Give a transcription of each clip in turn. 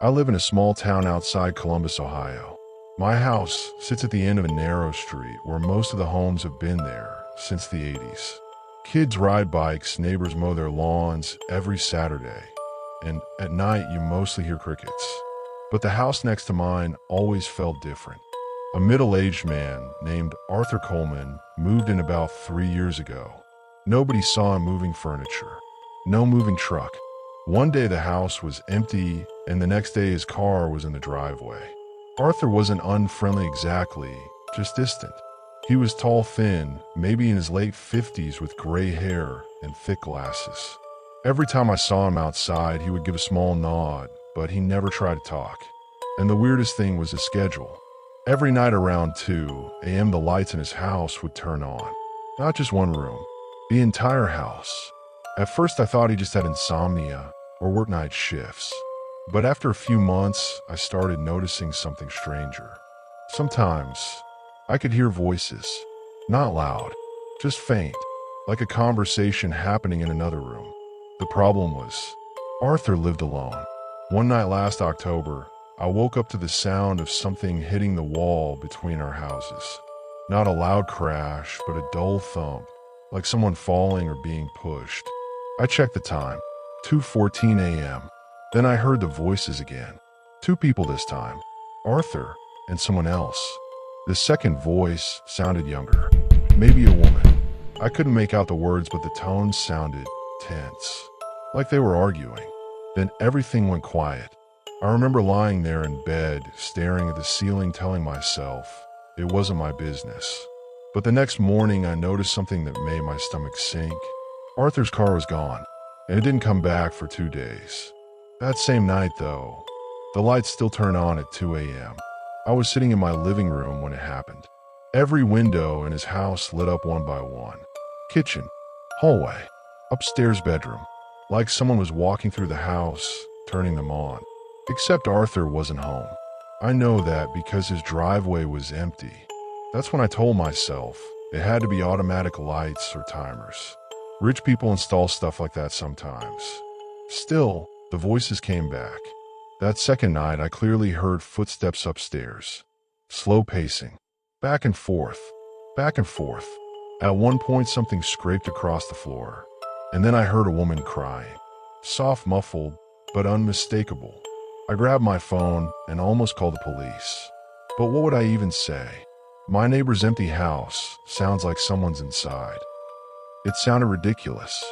I live in a small town outside Columbus, Ohio. My house sits at the end of a narrow street where most of the homes have been there since the 80s. Kids ride bikes, neighbors mow their lawns every Saturday, and at night you mostly hear crickets. But the house next to mine always felt different. A middle-aged man named Arthur Coleman moved in about 3 years ago. Nobody saw him moving furniture. No moving truck. One day the house was empty, and the next day his car was in the driveway. Arthur wasn't unfriendly exactly, just distant. He was tall, thin, maybe in his late 50s with gray hair and thick glasses. Every time I saw him outside, he would give a small nod, but he never tried to talk. And the weirdest thing was his schedule. Every night around 2 a.m. the lights in his house would turn on. Not just one room, the entire house. At first I thought he just had insomnia or worked night shifts. But after a few months, I started noticing something stranger. Sometimes, I could hear voices. Not loud, just faint, like a conversation happening in another room. The problem was, Arthur lived alone. One night last October, I woke up to the sound of something hitting the wall between our houses. Not a loud crash, but a dull thump, like someone falling or being pushed. I checked the time, 2:14 a.m. Then I heard the voices again. 2 people this time, Arthur and someone else. The second voice sounded younger, maybe a woman. I couldn't make out the words, but the tones sounded tense, like they were arguing. Then everything went quiet. I remember lying there in bed, staring at the ceiling, telling myself it wasn't my business. But the next morning I noticed something that made my stomach sink. Arthur's car was gone, and it didn't come back for 2 days. That same night, though, the lights still turned on at 2 a.m. I was sitting in my living room when it happened. Every window in his house lit up one by one. Kitchen, hallway, upstairs bedroom. Like someone was walking through the house, turning them on. Except Arthur wasn't home. I know that because his driveway was empty. That's when I told myself it had to be automatic lights or timers. Rich people install stuff like that sometimes. Still, the voices came back. That second night, I clearly heard footsteps upstairs. Slow pacing. Back and forth. Back and forth. At one point, something scraped across the floor. And then I heard a woman crying. Soft, muffled, but unmistakable. I grabbed my phone and almost called the police. But what would I even say? My neighbor's empty house sounds like someone's inside. It sounded ridiculous.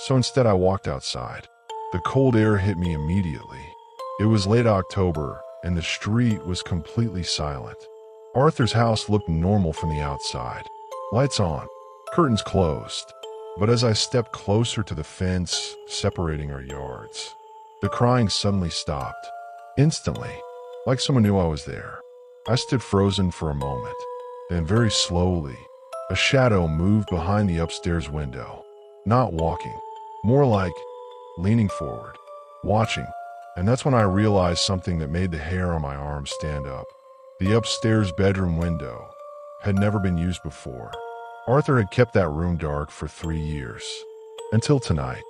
So instead I walked outside. The cold air hit me immediately. It was late October, and the street was completely silent. Arthur's house looked normal from the outside. Lights on, curtains closed. But as I stepped closer to the fence separating our yards, the crying suddenly stopped. Instantly, like someone knew I was there. I stood frozen for a moment. Then very slowly, a shadow moved behind the upstairs window. Not walking, more like leaning forward, watching. And that's when I realized something that made the hair on my arm stand up. The upstairs bedroom window had never been used before. Arthur had kept that room dark for 3 years. Until tonight.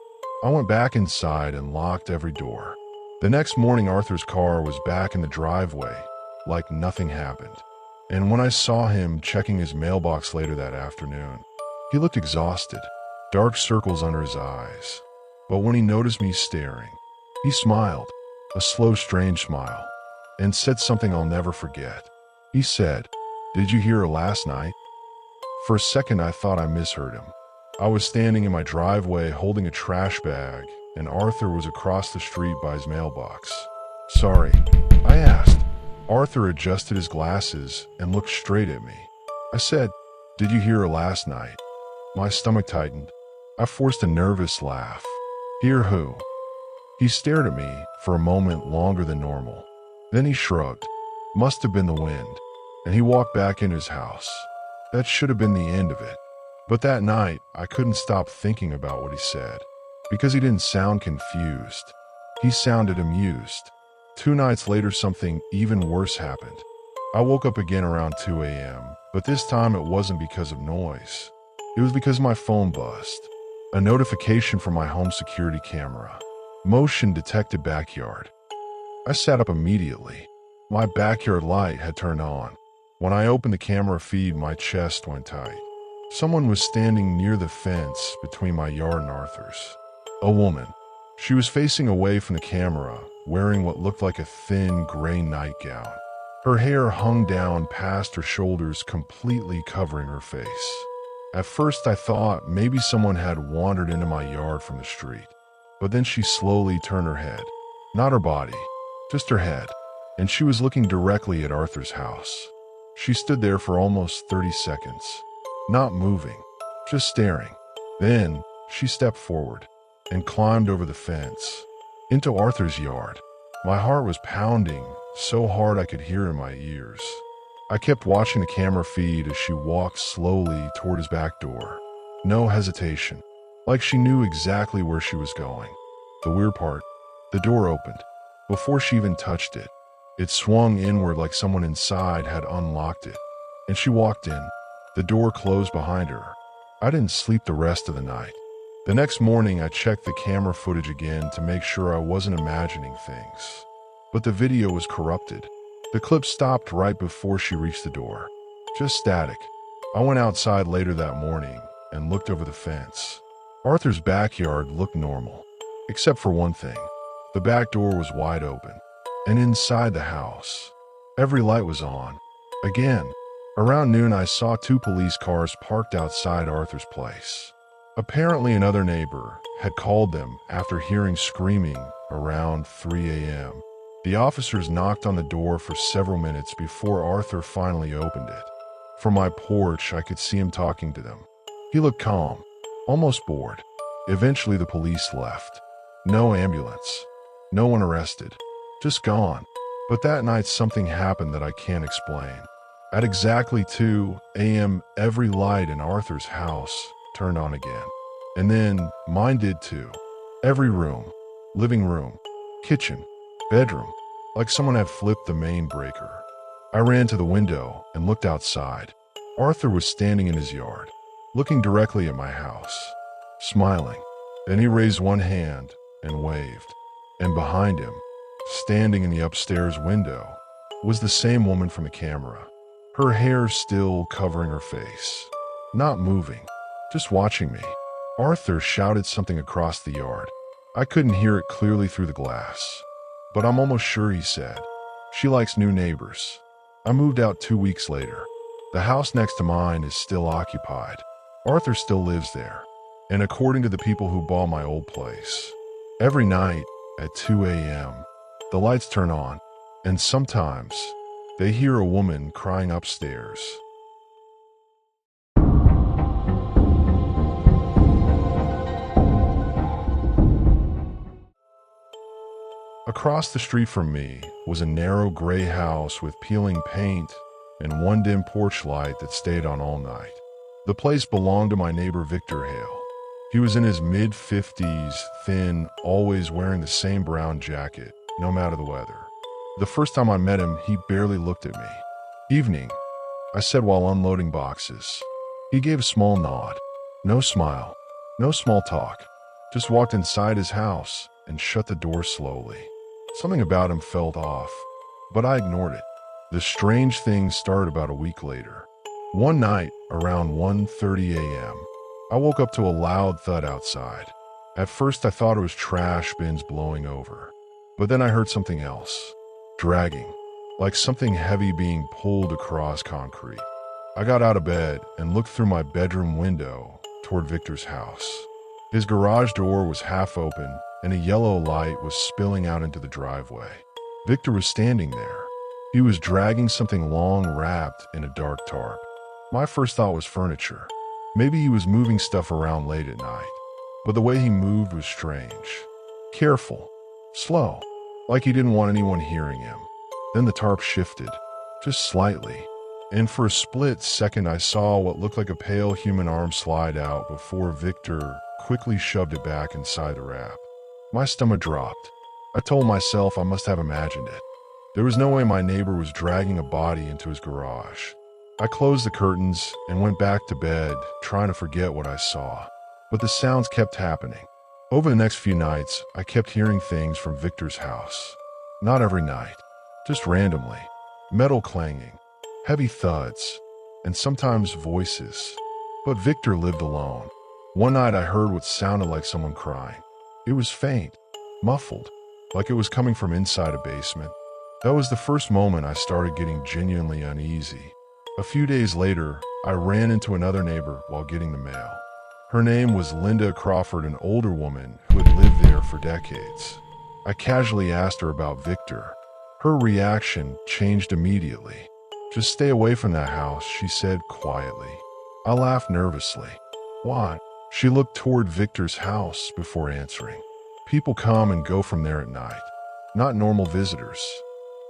I went back inside and locked every door. The next morning, Arthur's car was back in the driveway, like nothing happened. And when I saw him checking his mailbox later that afternoon, he looked exhausted, dark circles under his eyes. But when he noticed me staring, he smiled, a slow, strange smile, and said something I'll never forget. He said, "Did you hear her last night?" For a second, I thought I misheard him. I was standing in my driveway holding a trash bag, and Arthur was across the street by his mailbox. "Sorry," I asked. Arthur adjusted his glasses and looked straight at me. I said, "Did you hear her last night?" My stomach tightened. I forced a nervous laugh. "Hear who?" He stared at me for a moment longer than normal. Then he shrugged. Must have been the wind. And he walked back into his house. That should have been the end of it. But that night, I couldn't stop thinking about what he said. Because he didn't sound confused. He sounded amused. 2 nights later, something even worse happened. I woke up again around 2 a.m., but this time it wasn't because of noise. It was because my phone buzzed. A notification from my home security camera. Motion detected backyard. I sat up immediately. My backyard light had turned on. When I opened the camera feed, my chest went tight. Someone was standing near the fence between my yard and Arthur's. A woman. She was facing away from the camera, wearing what looked like a thin gray nightgown. Her hair hung down past her shoulders, completely covering her face. At first I thought maybe someone had wandered into my yard from the street. But then she slowly turned her head. Not her body, just her head. And she was looking directly at Arthur's house. She stood there for almost 30 seconds, not moving, just staring. Then she stepped forward and climbed over the fence into Arthur's yard. My heart was pounding so hard I could hear in my ears. I kept watching the camera feed as she walked slowly toward his back door. No hesitation, like she knew exactly where she was going. The weird part, the door opened. Before she even touched it, it swung inward like someone inside had unlocked it. And she walked in. The door closed behind her. I didn't sleep the rest of the night. The next morning, I checked the camera footage again to make sure I wasn't imagining things. But the video was corrupted. The clip stopped right before she reached the door. Just static. I went outside later that morning and looked over the fence. Arthur's backyard looked normal, except for one thing. The back door was wide open. And inside the house, every light was on. Again, around noon I saw 2 police cars parked outside Arthur's place. Apparently another neighbor had called them after hearing screaming around 3 a.m. The officers knocked on the door for several minutes before Arthur finally opened it. From my porch, I could see him talking to them. He looked calm, almost bored. Eventually the police left. No ambulance. No one arrested. Just gone. But that night something happened that I can't explain. At exactly 2 a.m., every light in Arthur's house turned on again. And then mine did too. Every room, living room, kitchen, bedroom, like someone had flipped the main breaker. I ran to the window and looked outside. Arthur was standing in his yard, looking directly at my house, smiling. Then he raised one hand and waved. And behind him, standing in the upstairs window, was the same woman from the camera. Her hair still covering her face, not moving, just watching me. Arthur shouted something across the yard. I couldn't hear it clearly through the glass, but I'm almost sure he said, "She likes new neighbors." I moved out 2 weeks later. The house next to mine is still occupied. Arthur still lives there. And according to the people who bought my old place, every night at 2 a.m., the lights turn on, and sometimes they hear a woman crying upstairs. Across the street from me was a narrow gray house with peeling paint and one dim porch light that stayed on all night. The place belonged to my neighbor Victor Hale. He was in his mid-50s, thin, always wearing the same brown jacket, no matter the weather. The first time I met him, he barely looked at me. "Evening," I said while unloading boxes. He gave a small nod. No smile, no small talk. Just walked inside his house and shut the door slowly. Something about him felt off, but I ignored it. The strange thing started about a week later. One night, around 1:30 a.m., I woke up to a loud thud outside. At first I thought it was trash bins blowing over, but then I heard something else. Dragging, like something heavy being pulled across concrete. I got out of bed and looked through my bedroom window toward Victor's house. His garage door was half open and a yellow light was spilling out into the driveway. Victor was standing there. He was dragging something long wrapped in a dark tarp. My first thought was furniture. Maybe he was moving stuff around late at night. But the way he moved was strange. Careful, slow, like he didn't want anyone hearing him. Then the tarp shifted, just slightly. And for a split second I saw what looked like a pale human arm slide out before Victor quickly shoved it back inside the wrap. My stomach dropped. I told myself I must have imagined it. There was no way my neighbor was dragging a body into his garage. I closed the curtains and went back to bed, trying to forget what I saw. But the sounds kept happening. Over the next few nights, I kept hearing things from Victor's house. Not every night, just randomly. Metal clanging, heavy thuds, and sometimes voices. But Victor lived alone. One night I heard what sounded like someone crying. It was faint, muffled, like it was coming from inside a basement. That was the first moment I started getting genuinely uneasy. A few days later, I ran into another neighbor while getting the mail. Her name was Linda Crawford, an older woman who had lived there for decades. I casually asked her about Victor. Her reaction changed immediately. "Just stay away from that house," she said quietly. I laughed nervously. "Why?" She looked toward Victor's house before answering. "People come and go from there at night. Not normal visitors.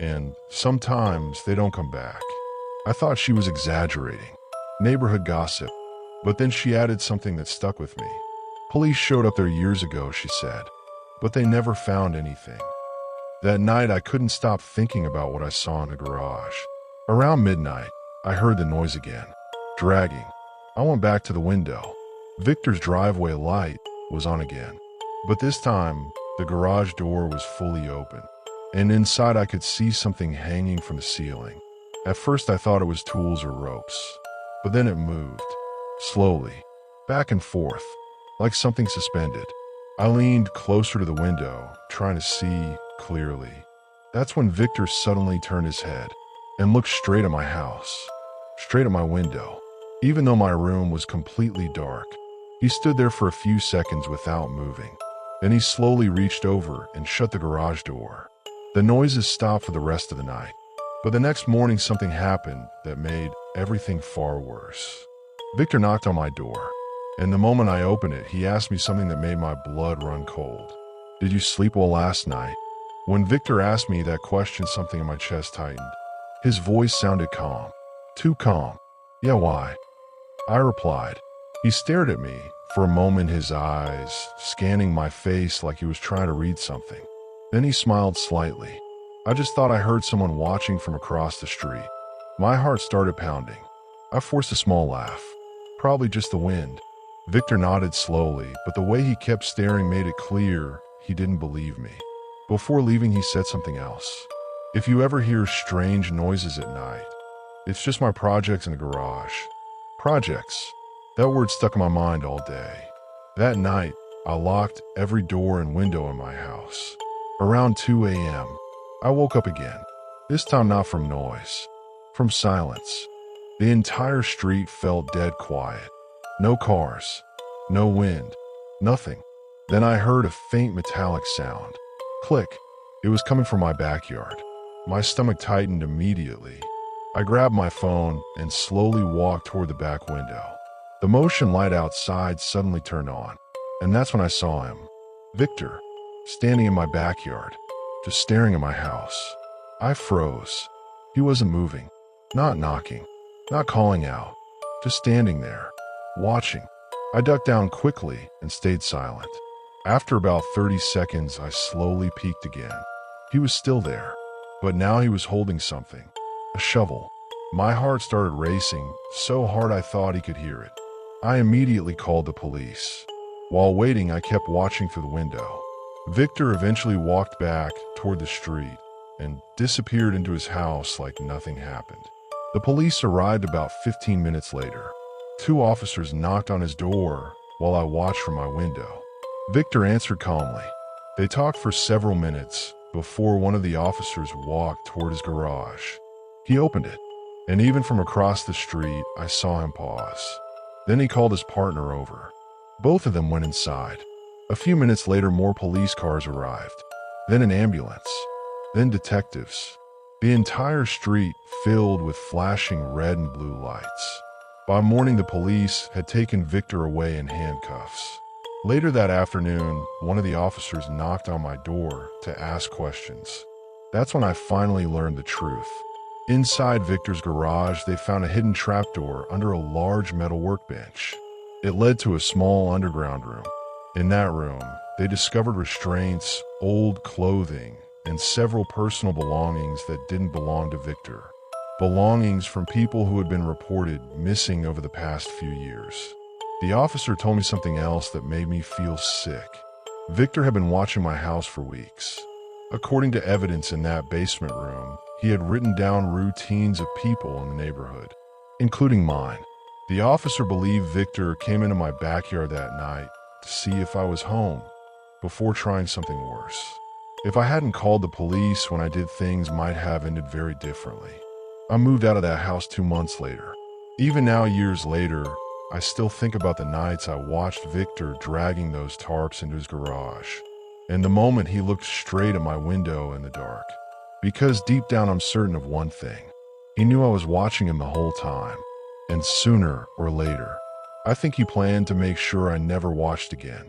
And sometimes they don't come back." I thought she was exaggerating. Neighborhood gossip. But then she added something that stuck with me. "Police showed up there years ago," she said, "but they never found anything." That night I couldn't stop thinking about what I saw in the garage. Around midnight, I heard the noise again. Dragging. I went back to the window. Victor's driveway light was on again. But this time, the garage door was fully open. And inside I could see something hanging from the ceiling. At first I thought it was tools or ropes. But then it moved. Slowly. Back and forth. Like something suspended. I leaned closer to the window, trying to see clearly. That's when Victor suddenly turned his head and looked straight at my house. Straight at my window. Even though my room was completely dark, he stood there for a few seconds without moving. Then he slowly reached over and shut the garage door. The noises stopped for the rest of the night. But the next morning something happened that made everything far worse. Victor knocked on my door, and the moment I opened it, he asked me something that made my blood run cold. "Did you sleep well last night?" When Victor asked me that question, something in my chest tightened. His voice sounded calm. Too calm. "Yeah, why?" I replied. He stared at me for a moment, his eyes scanning my face like he was trying to read something. Then he smiled slightly. "I just thought I heard someone watching from across the street." My heart started pounding. I forced a small laugh. "Probably just the wind." Victor nodded slowly, but the way he kept staring made it clear he didn't believe me. Before leaving, he said something else. "If you ever hear strange noises at night, it's just my projects in the garage." Projects. That word stuck in my mind all day. That night, I locked every door and window in my house. Around 2 a.m., I woke up again. This time not from noise, from silence. The entire street felt dead quiet. No cars, no wind, nothing. Then I heard a faint metallic sound. Click. It was coming from my backyard. My stomach tightened immediately. I grabbed my phone and slowly walked toward the back window. The motion light outside suddenly turned on, and that's when I saw him. Victor, standing in my backyard, just staring at my house. I froze. He wasn't moving, not knocking, not calling out, just standing there, watching. I ducked down quickly and stayed silent. After about 30 seconds, I slowly peeked again. He was still there, but now he was holding something, a shovel. My heart started racing so hard I thought he could hear it. I immediately called the police. While waiting, I kept watching through the window. Victor eventually walked back toward the street and disappeared into his house like nothing happened. The police arrived about 15 minutes later. 2 officers knocked on his door while I watched from my window. Victor answered calmly. They talked for several minutes before one of the officers walked toward his garage. He opened it, and even from across the street, I saw him pause. Then he called his partner over. Both of them went inside. A few minutes later, more police cars arrived, then an ambulance, then detectives. The entire street filled with flashing red and blue lights. By morning, the police had taken Victor away in handcuffs. Later that afternoon, one of the officers knocked on my door to ask questions. That's when I finally learned the truth. Inside Victor's garage, they found a hidden trapdoor under a large metal workbench. It led to a small underground room. In that room, they discovered restraints, old clothing, and several personal belongings that didn't belong to Victor. Belongings from people who had been reported missing over the past few years. The officer told me something else that made me feel sick. Victor had been watching my house for weeks. According to evidence in that basement room, he had written down routines of people in the neighborhood, including mine. The officer believed Victor came into my backyard that night to see if I was home before trying something worse. If I hadn't called the police when I did, things might have ended very differently. I moved out of that house 2 months later. Even now, years later, I still think about the nights I watched Victor dragging those tarps into his garage, and the moment he looked straight at my window in the dark. Because deep down I'm certain of one thing. He knew I was watching him the whole time, and sooner or later, I think he planned to make sure I never watched again.